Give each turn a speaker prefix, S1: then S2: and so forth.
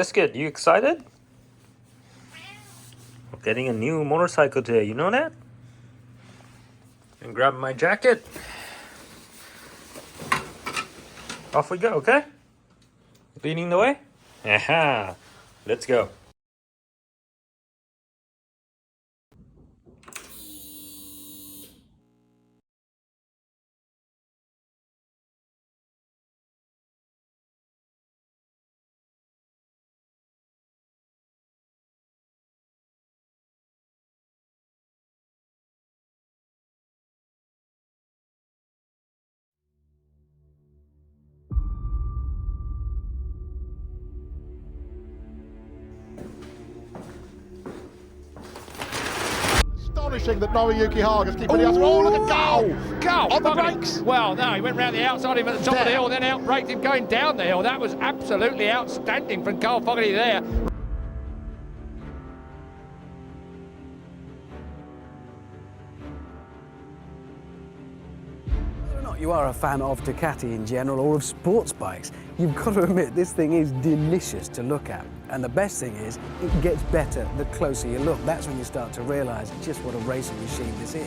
S1: Biscuit, you excited? I'm getting a new motorcycle today, you know that? And grab my jacket. Off we go, okay? Leading the way? Aha! Let's go.
S2: Astonishing that Noriyuki Haga's keeping the outside. Oh, look at go! On the brakes!
S3: Well, no, he went round the outside of him at the top of the hill, then outbraked him going down the hill. That was absolutely outstanding from Carl Foggy there.
S4: Whether or not you are a fan of Ducati in general or of sports bikes, you've got to admit this thing is delicious to look at. And the best thing is, it gets better the closer you look. That's when you start to realise just what a racing machine this is.